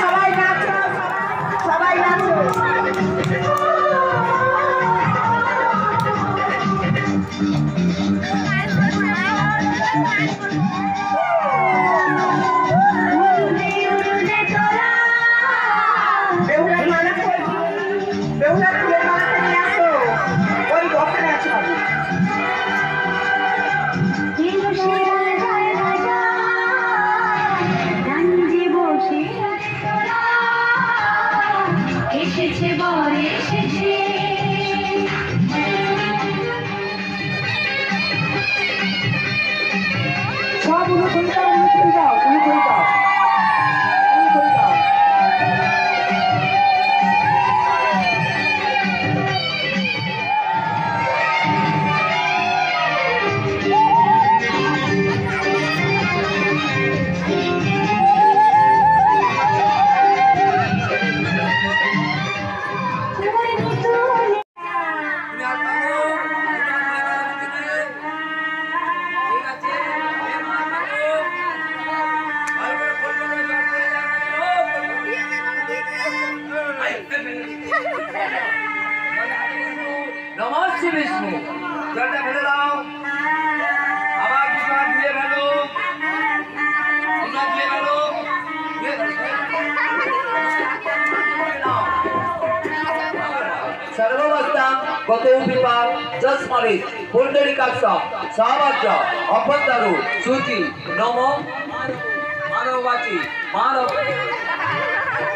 সবাই নাচো, সবাই নাচো। সব উনি করে দাও, উনি করে দাও, উনি করে দাও, উনি করে দাও। नमस्ते विष्णु जलटा फेले दाओ आबार दुबार धुए फेलो धुए फेलो सर्ववस्था गतेउ विपाक जस्मरित पुंडरीकाक्ष सावाच्य अभ्यंतरु सूचि नमो मानववाची मानव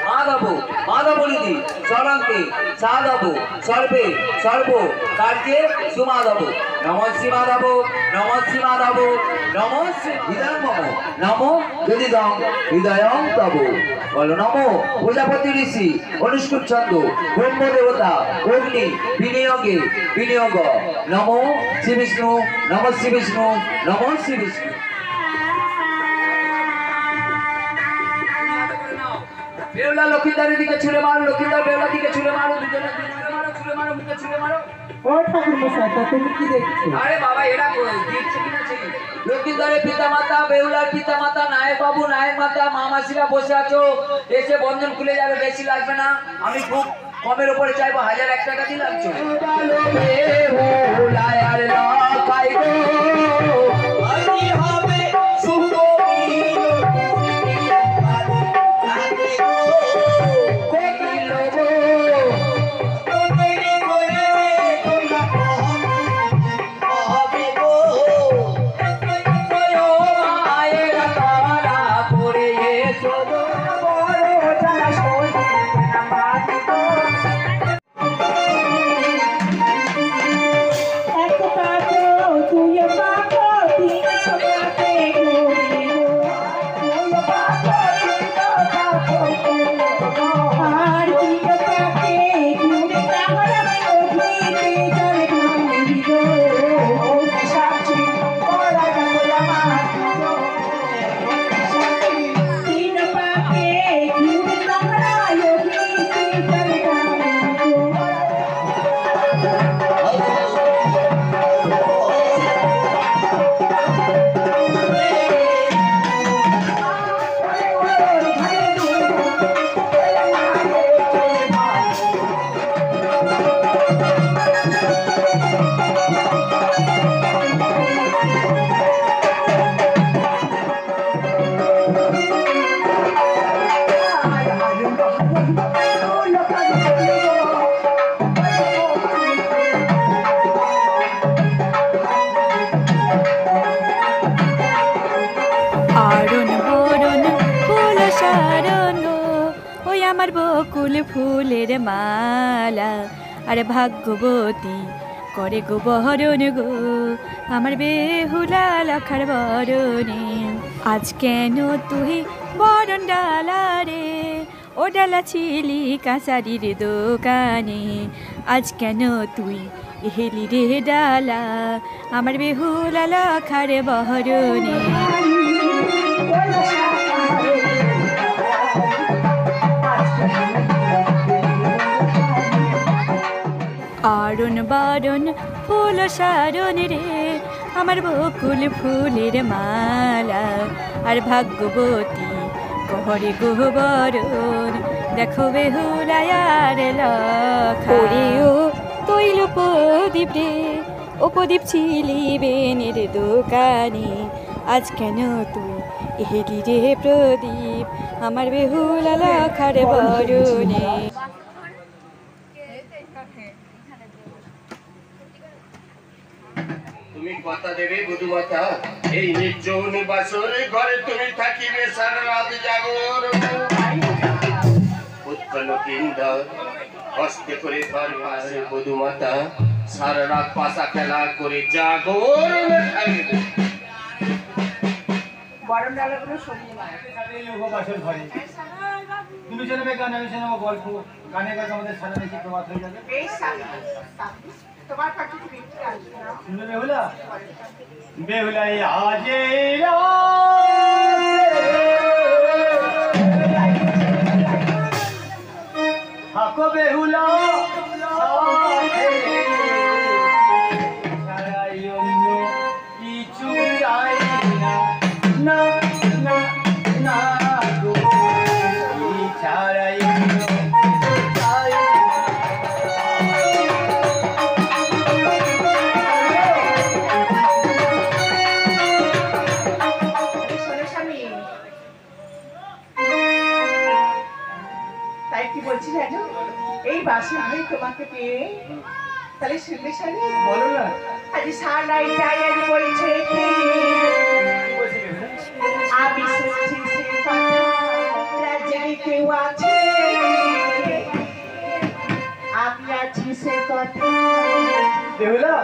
माधवो माधवनिधि शरणके साधवो सर्वे सर्वो कार्ये सुमाधवो नमो श्री माधवो नमो श्री माधवो नमो श्री हृदयमो नमो हृदयं हृदयं तवो बोलो नमो प्रजापति ऋषि अनुष्टुप चंद्र ब्रह्म देवता अग्नि विनियोगे विनियोग नमो श्री विष्णु नमो श्री विष्णु नमो श्री विष्णु बेवला लक्ष्मीदारी दिखे छुड़े मारो लक्ष्मीदार बेवला दिखे छुड़े मारो दुजने छुड़े मारो छुड़े मारो मुझे छुड़े मारो और ठाकुर मशाई ता তুমি কি দেখছো? अरे बाबा एड़ा देखছো কিনা ছিল লক্ষ্মীদারের পিতামাতা বেউলার পিতামাতা নায়ক বাবু নায়ক মাতা মা মাসিরা বসে আছো এসে বন্ধন খুলে যাবে বেশি লাগবে না আমি খুব কমের উপরে চাইবো 1001 টাকা দিলাম চলো বেউলা আর লাখাই গো আমি হবে শুভ আমার বকুল ফুলের মালা আরে ভাগ্যবতী করে গো বহরণ গো আমার বেহুলা লখার বরণে আজ কেন তুই বরণ ডালা রে ও ডালা ছিলি কাঁসারির দোকানে আজ কেন তুই হেলি রে ডালা আমার বেহুলা লখার বহরণে আরণ বারণ ফুল সারণ রে আমার বকুল ফুলের মালা আর ভাগ্যবতী গহরে গহবরণ দেখো বেহুলায়ার লখা ও তৈল প্রদীপ রে ও প্রদীপ ছিলি বেনের দোকানে আজ কেন তুই এলি রে প্রদীপ আমার বেহুলা লখার বরণে। তুমি কথা দেবে বধুমাতা এই নির্জন বাসর ঘরে তুমি থাকিবে সারা রাত জাগর উৎপন্ন কিন্দর হস্তে করে তার পাশে বধুমাতা সারা রাত পাশা খেলা করে জাগর থাকবে। বরণ ডালাগুলো সরিয়ে নাও। তুমি শোনাবে গান, আমি শোনাবো গল্প। গানে গানে আমাদের সারা দেশে প্রবাদ হয়ে যাবে। বেশ সামনে। তোমার কাছে তুমি একটু আসবে না? শুনবে বেহুলা? বেহুলাই আজে থাকো বেহুলা ছাড়াই অন্য কিছু চাই না, না না না গো, এই ছাড়াই অন্য কিছু চাই না। শোনো স্বামী, তাই কি বলছি জানো, এই বাসে ভাই তোমাকে পেয়ে তাহলে শুনবে স্বামী, বলো না আজ সারাইটাই আজ বলছে কি আমি শুনছি সে কথা রাজ্যে কেউ আছে, আমি আছি সে কথা। বেহুলা